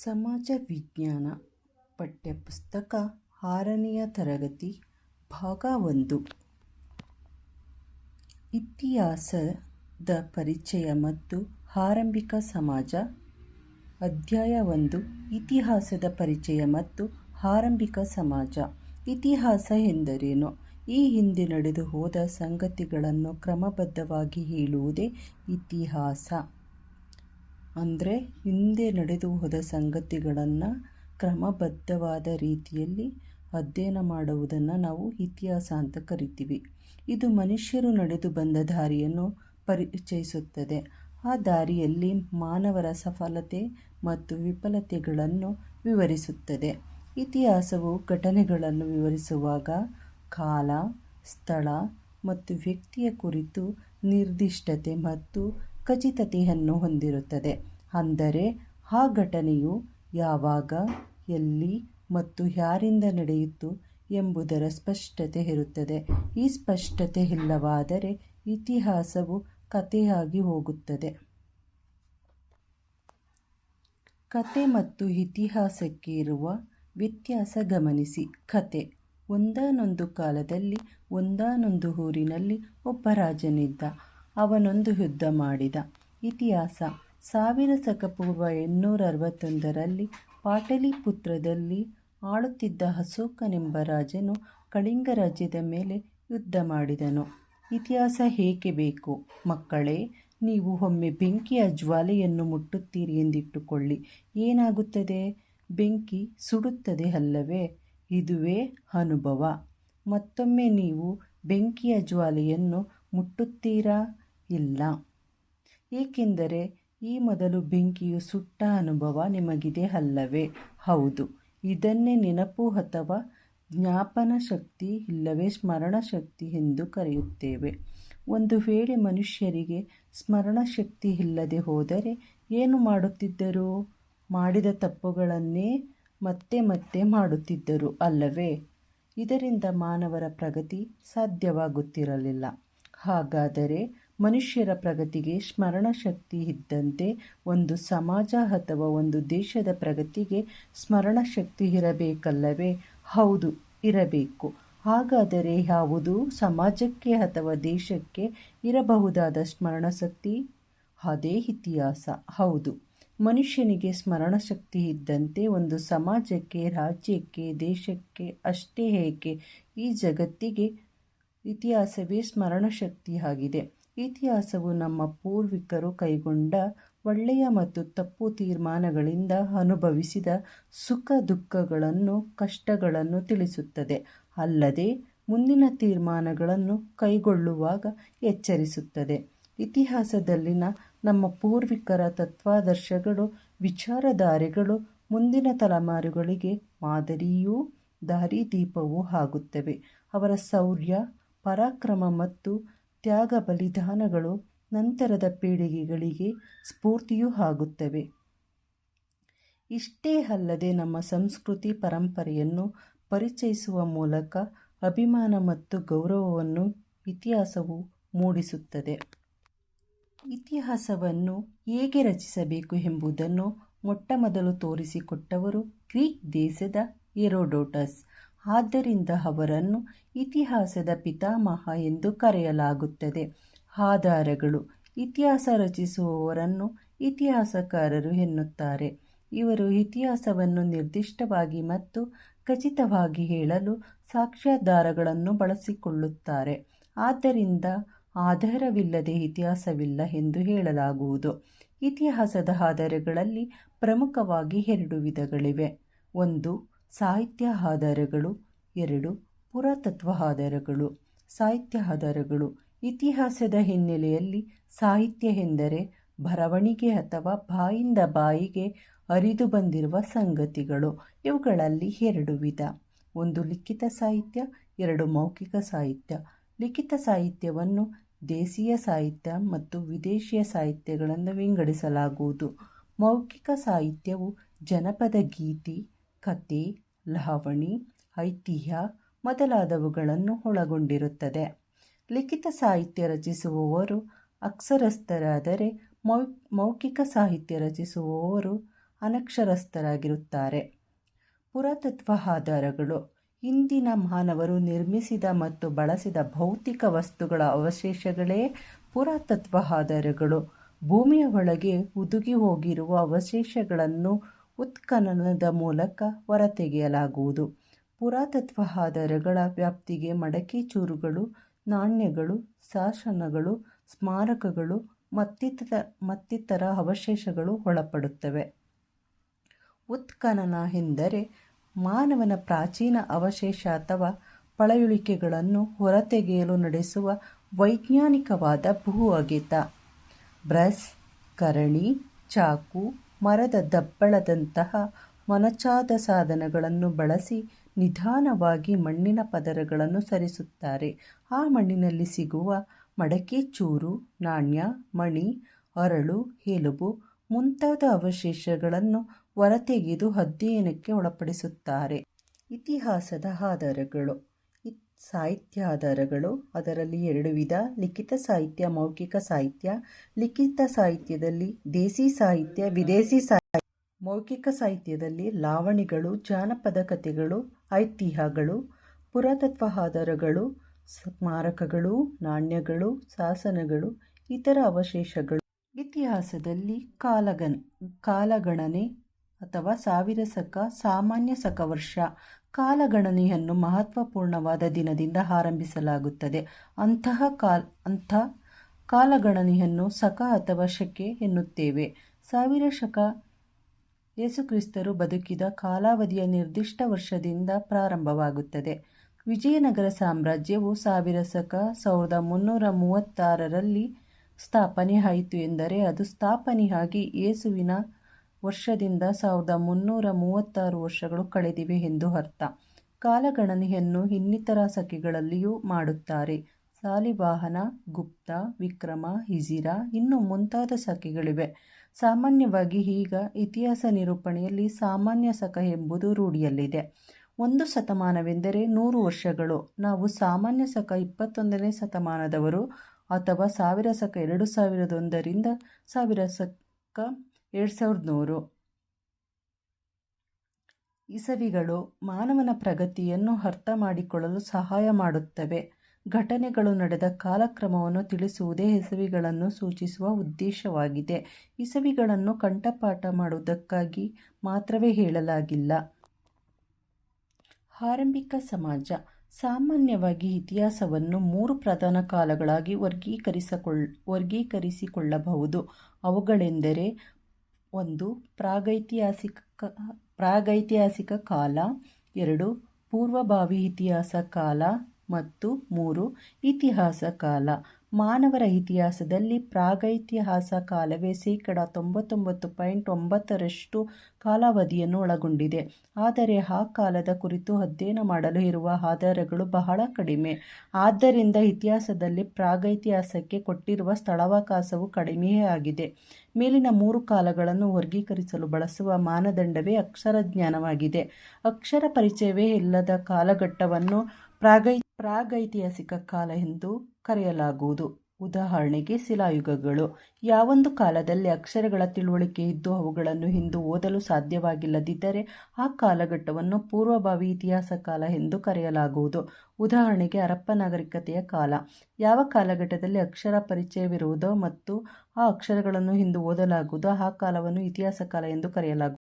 ಸಮಾಜ ವಿಜ್ಞಾನ ಪಠ್ಯಪುಸ್ತಕ 6ನೆಯ ತರಗತಿ ಭಾಗ 1 ಇತಿಹಾಸದ ಪರಿಚಯ ಮತ್ತು ಆರಂಭಿಕ ಸಮಾಜ. ಅಧ್ಯಾಯ 1 ಇತಿಹಾಸದ ಪರಿಚಯ ಮತ್ತು ಆರಂಭಿಕ ಸಮಾಜ. ಇತಿಹಾಸ ಎಂದರೇನು? ಈ ಹಿಂದೆ ನಡೆದು ಹೋದ ಸಂಗತಿಗಳನ್ನು ಕ್ರಮಬದ್ಧವಾಗಿ ಹೇಳುವುದೇ ಇತಿಹಾಸ. ಅಂದರೆ ಹಿಂದೆ ನಡೆದು ಹೋದ ಸಂಗತಿಗಳನ್ನು ಕ್ರಮಬದ್ಧವಾದ ರೀತಿಯಲ್ಲಿ ಅಧ್ಯಯನ ಮಾಡುವುದನ್ನು ನಾವು ಇತಿಹಾಸ ಅಂತ ಕರಿತೀವಿ. ಇದು ಮನುಷ್ಯರು ನಡೆದು ಬಂದ ದಾರಿಯನ್ನು ಪರಿಚಯಿಸುತ್ತದೆ. ಆ ದಾರಿಯಲ್ಲಿ ಮಾನವರ ಸಫಲತೆ ಮತ್ತು ವಿಫಲತೆಗಳನ್ನು ವಿವರಿಸುತ್ತದೆ. ಇತಿಹಾಸವು ಘಟನೆಗಳನ್ನು ವಿವರಿಸುವಾಗ ಕಾಲ, ಸ್ಥಳ ಮತ್ತು ವ್ಯಕ್ತಿಯ ಕುರಿತು ನಿರ್ದಿಷ್ಟತೆ ಮತ್ತು ಖಚಿತತೆಯನ್ನು ಹೊಂದಿರುತ್ತದೆ. ಅಂದರೆ ಆ ಘಟನೆಯು ಯಾವಾಗ, ಎಲ್ಲಿ ಮತ್ತು ಯಾರಿಂದ ನಡೆಯಿತು ಎಂಬುದರ ಸ್ಪಷ್ಟತೆ ಇರುತ್ತದೆ. ಈ ಸ್ಪಷ್ಟತೆ ಇಲ್ಲವಾದರೆ ಇತಿಹಾಸವು ಕಥೆಯಾಗಿ ಹೋಗುತ್ತದೆ. ಕಥೆ ಮತ್ತು ಇತಿಹಾಸಕ್ಕೆ ಇರುವ ವ್ಯತ್ಯಾಸ ಗಮನಿಸಿ. ಕಥೆ: ಒಂದಾನೊಂದು ಕಾಲದಲ್ಲಿ ಒಂದಾನೊಂದು ಊರಿನಲ್ಲಿ ಒಬ್ಬ ರಾಜನಿದ್ದ. ಅವನೊಂದು ಯುದ್ಧ ಮಾಡಿದ. ಇತಿಹಾಸ: 1000 ಶಕ ಪೂರ್ವ 861ರಲ್ಲಿ ಪಾಟಲಿಪುತ್ರದಲ್ಲಿ ಆಳುತ್ತಿದ್ದ ಅಶೋಕನೆಂಬ ರಾಜನು ಕಳಿಂಗ ರಾಜ್ಯದ ಮೇಲೆ ಯುದ್ಧ ಮಾಡಿದನು. ಇತಿಹಾಸ ಏಕೆ ಬೇಕು? ಮಕ್ಕಳೇ, ನೀವು ಒಮ್ಮೆ ಬೆಂಕಿಯ ಜ್ವಾಲೆಯನ್ನು ಮುಟ್ಟುತ್ತೀರಿ ಎಂದಿಟ್ಟುಕೊಳ್ಳಿ. ಏನಾಗುತ್ತದೆ? ಬೆಂಕಿ ಸುಡುತ್ತದೆ ಅಲ್ಲವೇ? ಇದುವೇ ಅನುಭವ. ಮತ್ತೊಮ್ಮೆ ನೀವು ಬೆಂಕಿಯ ಜ್ವಾಲೆಯನ್ನು ಮುಟ್ಟುತ್ತೀರಾ? ಇಲ್ಲ. ಏಕೆಂದರೆ ಈ ಮೊದಲು ಬೆಂಕಿಯು ಸುಟ್ಟ ಅನುಭವ ನಿಮಗಿದೆ ಅಲ್ಲವೇ? ಹೌದು. ಇದನ್ನೇ ನೆನಪು ಅಥವಾ ಜ್ಞಾಪನ ಶಕ್ತಿ ಇಲ್ಲವೇ ಸ್ಮರಣ ಶಕ್ತಿ ಎಂದು ಕರೆಯುತ್ತೇವೆ. ಒಂದು ವೇಳೆ ಮನುಷ್ಯರಿಗೆ ಸ್ಮರಣ ಶಕ್ತಿ ಇಲ್ಲದೆ ಹೋದರೆ ಏನು ಮಾಡುತ್ತಿದ್ದರು? ಮಾಡಿದ ತಪ್ಪುಗಳನ್ನೇ ಮತ್ತೆ ಮತ್ತೆ ಮಾಡುತ್ತಿದ್ದರು ಅಲ್ಲವೇ? ಇದರಿಂದ ಮಾನವರ ಪ್ರಗತಿ ಸಾಧ್ಯವಾಗುತ್ತಿರಲಿಲ್ಲ. ಹಾಗಾದರೆ ಮನುಷ್ಯರ ಪ್ರಗತಿಗೆ ಸ್ಮರಣ ಶಕ್ತಿ ಇದ್ದಂತೆ ಒಂದು ಸಮಾಜ ಅಥವಾ ಒಂದು ದೇಶದ ಪ್ರಗತಿಗೆ ಸ್ಮರಣ ಶಕ್ತಿ ಇರಬೇಕಲ್ಲವೇ? ಹೌದು, ಇರಬೇಕು. ಹಾಗಾದರೆ ಯಾವುದು ಸಮಾಜಕ್ಕೆ ಅಥವಾ ದೇಶಕ್ಕೆ ಇರಬಹುದಾದ ಸ್ಮರಣ ಶಕ್ತಿ? ಅದೇ ಇತಿಹಾಸ. ಹೌದು, ಮನುಷ್ಯನಿಗೆ ಸ್ಮರಣ ಶಕ್ತಿ ಇದ್ದಂತೆ ಒಂದು ಸಮಾಜಕ್ಕೆ, ರಾಜ್ಯಕ್ಕೆ, ದೇಶಕ್ಕೆ ಅಷ್ಟೇ ಏಕೆ, ಈ ಜಗತ್ತಿಗೆ ಇತಿಹಾಸವೇ ಸ್ಮರಣ ಶಕ್ತಿಯಾಗಿದೆ. ಇತಿಹಾಸವು ನಮ್ಮ ಪೂರ್ವಿಕರು ಕೈಗೊಂಡ ಒಳ್ಳೆಯ ಮತ್ತು ತಪ್ಪು ತೀರ್ಮಾನಗಳಿಂದ ಅನುಭವಿಸಿದ ಸುಖ ದುಃಖಗಳನ್ನು, ಕಷ್ಟಗಳನ್ನು ತಿಳಿಸುತ್ತದೆ. ಅಲ್ಲದೆ ಮುಂದಿನ ತೀರ್ಮಾನಗಳನ್ನು ಕೈಗೊಳ್ಳುವಾಗ ಎಚ್ಚರಿಸುತ್ತದೆ. ಇತಿಹಾಸದಲ್ಲಿನ ನಮ್ಮ ಪೂರ್ವಿಕರ ತತ್ವಾದರ್ಶಗಳು, ವಿಚಾರಧಾರೆಗಳು ಮುಂದಿನ ತಲೆಮಾರುಗಳಿಗೆ ಮಾದರಿಯೂ ದಾರಿದೀಪವೂ ಆಗುತ್ತವೆ. ಅವರ ಶೌರ್ಯ, ಪರಾಕ್ರಮ ಮತ್ತು ತ್ಯಾಗ ಬಲಿದಾನಗಳು ನಂತರದ ಪೀಳಿಗೆಗಳಿಗೆ ಸ್ಫೂರ್ತಿಯೂ ಆಗುತ್ತವೆ. ಇಷ್ಟೇ ಅಲ್ಲದೆ ನಮ್ಮ ಸಂಸ್ಕೃತಿ ಪರಂಪರೆಯನ್ನು ಪರಿಚಯಿಸುವ ಮೂಲಕ ಅಭಿಮಾನ ಮತ್ತು ಗೌರವವನ್ನು ಇತಿಹಾಸವು ಮೂಡಿಸುತ್ತದೆ. ಇತಿಹಾಸವನ್ನು ಹೇಗೆ ರಚಿಸಬೇಕು ಎಂಬುದನ್ನು ಮೊಟ್ಟಮೊದಲು ತೋರಿಸಿಕೊಟ್ಟವರು ಗ್ರೀಕ್ ದೇಶದ ಹೆರೋಡೋಟಸ್. ಆದ್ದರಿಂದ ಅವರನ್ನು ಇತಿಹಾಸದ ಪಿತಾಮಹ ಎಂದು ಕರೆಯಲಾಗುತ್ತದೆ. ಆಧಾರಗಳು: ಇತಿಹಾಸ ರಚಿಸುವವರನ್ನು ಇತಿಹಾಸಕಾರರು ಎನ್ನುತ್ತಾರೆ. ಇವರು ಇತಿಹಾಸವನ್ನು ನಿರ್ದಿಷ್ಟವಾಗಿ ಮತ್ತು ಖಚಿತವಾಗಿ ಹೇಳಲು ಸಾಕ್ಷ್ಯಾಧಾರಗಳನ್ನು ಬಳಸಿಕೊಳ್ಳುತ್ತಾರೆ. ಆದ್ದರಿಂದ ಆಧಾರವಿಲ್ಲದೆ ಇತಿಹಾಸವಿಲ್ಲ ಎಂದು ಹೇಳಲಾಗುವುದು. ಇತಿಹಾಸದ ಆಧಾರಗಳಲ್ಲಿ ಪ್ರಮುಖವಾಗಿ 2 ವಿಧಗಳಿವೆ. 1. ಸಾಹಿತ್ಯ ಆಧಾರಗಳು. 2. ಪುರಾತತ್ವ ಆಧಾರಗಳು. ಸಾಹಿತ್ಯ ಆಧಾರಗಳು: ಇತಿಹಾಸದ ಹಿನ್ನೆಲೆಯಲ್ಲಿ ಸಾಹಿತ್ಯ ಎಂದರೆ ಬರವಣಿಗೆ ಅಥವಾ ಬಾಯಿಂದ ಬಾಯಿಗೆ ಹರಿದು ಬಂದಿರುವ ಸಂಗತಿಗಳು. ಇವುಗಳಲ್ಲಿ 2 ವಿಧ: 1 ಲಿಖಿತ ಸಾಹಿತ್ಯ, 2 ಮೌಖಿಕ ಸಾಹಿತ್ಯ. ಲಿಖಿತ ಸಾಹಿತ್ಯವನ್ನು ದೇಶೀಯ ಸಾಹಿತ್ಯ ಮತ್ತು ವಿದೇಶಿಯ ಸಾಹಿತ್ಯಗಳೆಂದು ವಿಂಗಡಿಸಲಾಗುವುದು. ಮೌಖಿಕ ಸಾಹಿತ್ಯವು ಜನಪದ ಗೀತೆ, ಕಥೆ, ಲಾವಣಿ, ಐತಿಹ್ಯ ಮೊದಲಾದವುಗಳನ್ನು ಒಳಗೊಂಡಿರುತ್ತದೆ. ಲಿಖಿತ ಸಾಹಿತ್ಯ ರಚಿಸುವವರು ಅಕ್ಷರಸ್ಥರಾದರೆ, ಮೌಖಿಕ ಸಾಹಿತ್ಯ ರಚಿಸುವವರು ಅನಕ್ಷರಸ್ಥರಾಗಿರುತ್ತಾರೆ. ಪುರಾತತ್ವ ಆಧಾರಗಳು. ಇಂದಿನ ಮಾನವರು ನಿರ್ಮಿಸಿದ ಮತ್ತು ಬಳಸಿದ ಭೌತಿಕ ವಸ್ತುಗಳ ಅವಶೇಷಗಳೇ ಪುರಾತತ್ವ ಆಧಾರಗಳು. ಭೂಮಿಯ ಒಳಗೆ ಹುದುಗಿ ಹೋಗಿರುವ ಅವಶೇಷಗಳನ್ನು ಉತ್ಖನನದ ಮೂಲಕ ಹೊರತೆಗೆಯಲಾಗುವುದು. ಪುರಾತತ್ವ ಆಧಾರಗಳ ವ್ಯಾಪ್ತಿಗೆ ಮಡಕೆ ಚೂರುಗಳು, ನಾಣ್ಯಗಳು, ಶಾಸನಗಳು, ಸ್ಮಾರಕಗಳು ಮತ್ತಿತರ ಅವಶೇಷಗಳು ಒಳಪಡುತ್ತವೆ. ಉತ್ಖನನ ಎಂದರೆ ಮಾನವನ ಪ್ರಾಚೀನ ಅವಶೇಷ ಅಥವಾ ಪಳೆಯುಳಿಕೆಗಳನ್ನು ಹೊರತೆಗೆಯಲು ನಡೆಸುವ ವೈಜ್ಞಾನಿಕವಾದ ಭೂ ಅಗೆತ. ಬ್ರಷ್, ಕರಣಿ, ಚಾಕು, ಮರದ ದಬ್ಬಳದಂತಹ ಮೊನಚಾದ ಸಾಧನಗಳನ್ನು ಬಳಸಿ ನಿಧಾನವಾಗಿ ಮಣ್ಣಿನ ಪದರಗಳನ್ನು ಸರಿಸುತ್ತಾರೆ. ಆ ಮಣ್ಣಿನಲ್ಲಿ ಸಿಗುವ ಮಡಕೆ ಚೂರು, ನಾಣ್ಯ, ಮಣಿ, ಅರಳು, ಎಲುಬು ಮುಂತಾದ ಅವಶೇಷಗಳನ್ನು ಹೊರತೆಗೆದು ಅಧ್ಯಯನಕ್ಕೆ ಒಳಪಡಿಸುತ್ತಾರೆ. ಇತಿಹಾಸದ ಆಧಾರಗಳು. ಸಾಹಿತ್ಯ ಆಧಾರಗಳು. ಅದರಲ್ಲಿ 2 ವಿಧ: ಲಿಖಿತ ಸಾಹಿತ್ಯ, ಮೌಖಿಕ ಸಾಹಿತ್ಯ. ಲಿಖಿತ ಸಾಹಿತ್ಯದಲ್ಲಿ ದೇಸಿ ಸಾಹಿತ್ಯ, ವಿದೇಶಿ ಸಾಹಿತ್ಯ. ಮೌಖಿಕ ಸಾಹಿತ್ಯದಲ್ಲಿ ಲಾವಣಿಗಳು, ಜಾನಪದ ಕಥೆಗಳು, ಐತಿಹ್ಯಗಳು. ಪುರಾತತ್ವ ಆಧಾರಗಳು: ಸ್ಮಾರಕಗಳು, ನಾಣ್ಯಗಳು, ಶಾಸನಗಳು, ಇತರ ಅವಶೇಷಗಳು. ಇತಿಹಾಸದಲ್ಲಿ ಕಾಲಗಣನೆ ಅಥವಾ ಸಾವಿರ ಶಕ, ಸಾಮಾನ್ಯ ಶಕವರ್ಷ. ಕಾಲಗಣನೆಯನ್ನು ಮಹತ್ವಪೂರ್ಣವಾದ ದಿನದಿಂದ ಆರಂಭಿಸಲಾಗುತ್ತದೆ. ಅಂಥ ಕಾಲಗಣನೆಯನ್ನು ಶಕ ಅಥವಾ ಶಕೆ ಎನ್ನುತ್ತೇವೆ. ಸಾವಿರ ಶಕ ಯೇಸುಕ್ರಿಸ್ತರು ಬದುಕಿದ ಕಾಲಾವಧಿಯ ನಿರ್ದಿಷ್ಟ ವರ್ಷದಿಂದ ಪ್ರಾರಂಭವಾಗುತ್ತದೆ. ವಿಜಯನಗರ ಸಾಮ್ರಾಜ್ಯವು ಸಾವಿರ ಶಕ 1336ರಲ್ಲಿ ಸ್ಥಾಪನೆ ಆಯಿತು ಎಂದರೆ ಅದು ಸ್ಥಾಪನೆಯಾಗಿ ಯೇಸುವಿನ ವರ್ಷದಿಂದ 1336 ವರ್ಷಗಳು ಕಳೆದಿವೆ ಎಂದು ಅರ್ಥ. ಕಾಲಗಣನೆಯನ್ನು ಇನ್ನಿತರ ಶಕೆಗಳಲ್ಲಿಯೂ ಮಾಡುತ್ತಾರೆ. ಶಾಲಿವಾಹನ, ಗುಪ್ತ, ವಿಕ್ರಮ, ಹಿಜಿರ ಇನ್ನೂ ಮುಂತಾದ ಶಕೆಗಳಿವೆ. ಸಾಮಾನ್ಯವಾಗಿ ಈಗ ಇತಿಹಾಸ ನಿರೂಪಣೆಯಲ್ಲಿ ಸಾಮಾನ್ಯ ಶಕ ಎಂಬುದು ರೂಢಿಯಲ್ಲಿದೆ. 1 ಶತಮಾನವೆಂದರೆ 100 ವರ್ಷಗಳು. ನಾವು ಸಾಮಾನ್ಯ ಶಕ 21ನೇ ಶತಮಾನದವರು ಅಥವಾ ಸಾವಿರ ಶಕ 2001ರಿಂದ ಸಾವಿರ ಶಕ 2100. ಇಸವಿಗಳು ಮಾನವನ ಪ್ರಗತಿಯನ್ನು ಅರ್ಥ ಮಾಡಿಕೊಳ್ಳಲು ಸಹಾಯ ಮಾಡುತ್ತವೆ. ಘಟನೆಗಳು ನಡೆದ ಕಾಲಕ್ರಮವನ್ನು ತಿಳಿಸುವುದೇ ಇಸವಿಗಳನ್ನು ಸೂಚಿಸುವ ಉದ್ದೇಶವಾಗಿದೆ. ಇಸವಿಗಳನ್ನು ಕಂಠಪಾಠ ಮಾಡುವುದಕ್ಕಾಗಿ ಮಾತ್ರವೇ ಹೇಳಲಾಗಿಲ್ಲ. ಆರಂಭಿಕ ಸಮಾಜ. ಸಾಮಾನ್ಯವಾಗಿ ಇತಿಹಾಸವನ್ನು 3 ಪ್ರಧಾನ ಕಾಲಗಳಾಗಿ ವರ್ಗೀಕರಿಸಿಕೊಳ್ಳಬಹುದು. ಅವುಗಳೆಂದರೆ: 1. ಪ್ರಾಗೈತಿಹಾಸಿಕ ಕಾಲ. 2. ಪೂರ್ವಭಾವಿ ಇತಿಹಾಸ ಕಾಲ ಮತ್ತು 3. ಇತಿಹಾಸ ಕಾಲ. ಮಾನವರ ಇತಿಹಾಸದಲ್ಲಿ ಪ್ರಾಗೈತಿಹಾಸ ಕಾಲವೇ 99.9% ಕಾಲಾವಧಿಯನ್ನು ಒಳಗೊಂಡಿದೆ. ಆದರೆ ಆ ಕಾಲದ ಕುರಿತು ಅಧ್ಯಯನ ಮಾಡಲು ಇರುವ ಆಧಾರಗಳು ಬಹಳ ಕಡಿಮೆ. ಆದ್ದರಿಂದ ಇತಿಹಾಸದಲ್ಲಿ ಪ್ರಾಗೈತಿಹಾಸಕ್ಕೆ ಕೊಟ್ಟಿರುವ ಸ್ಥಳಾವಕಾಶವು ಕಡಿಮೆಯೇ ಆಗಿದೆ. ಮೇಲಿನ 3 ಕಾಲಗಳನ್ನು ವರ್ಗೀಕರಿಸಲು ಬಳಸುವ ಮಾನದಂಡವೇ ಅಕ್ಷರಜ್ಞಾನವಾಗಿದೆ. ಅಕ್ಷರ ಪರಿಚಯವೇ ಇಲ್ಲದ ಕಾಲಘಟ್ಟವನ್ನು ಪ್ರಾಗೈತಿಹಾಸಿಕ ಕಾಲ ಎಂದು ಕರೆಯಲಾಗುವುದು. ಉದಾಹರಣೆಗೆ ಶಿಲಾಯುಗಗಳು. ಯಾವೊಂದು ಕಾಲದಲ್ಲಿ ಅಕ್ಷರಗಳ ತಿಳುವಳಿಕೆ ಇದ್ದು ಅವುಗಳನ್ನು ಇಂದು ಓದಲು ಸಾಧ್ಯವಾಗಿಲ್ಲದಿದ್ದರೆ ಆ ಕಾಲಘಟ್ಟವನ್ನು ಪೂರ್ವಭಾವಿ ಇತಿಹಾಸ ಕಾಲ ಎಂದು ಕರೆಯಲಾಗುವುದು. ಉದಾಹರಣೆಗೆ ಹರಪ್ಪ ನಾಗರಿಕತೆಯ ಕಾಲ. ಯಾವ ಕಾಲಘಟ್ಟದಲ್ಲಿ ಅಕ್ಷರ ಪರಿಚಯವಿರುವುದೋ ಮತ್ತು ಆ ಅಕ್ಷರಗಳನ್ನು ಇಂದು ಓದಲಾಗುವುದೋ ಆ ಕಾಲವನ್ನು ಇತಿಹಾಸ ಕಾಲ ಎಂದು ಕರೆಯಲಾಗುವುದು.